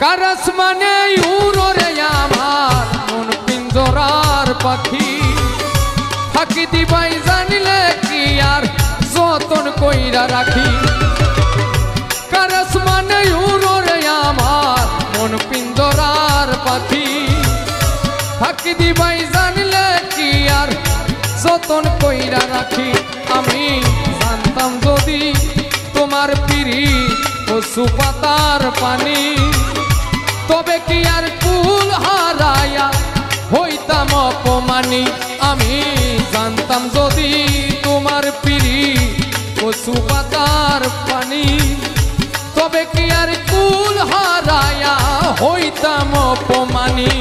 Karras মানে উড়রে আমার মন পিঞ্জরার পাখি ফাঁকি দিবাই জানিলে কি আর যতন কইরা রাখি। কারাস মানে উড়রে আমার মন পিঞ্জরার পাখি ফাঁকি দিবাই জানিলে কি আর যতন কইরা রাখি। আমি জানতাম যদি তোমার পিড়ি কচু পাতার পানি তবে কি আর কুল হারায়া হইতাম অপমানি। আমি জানতাম যদি তোমার পিড়ি কচু পাতার পানি তবে কি আর কুল হারায়া হইতাম অপমানি।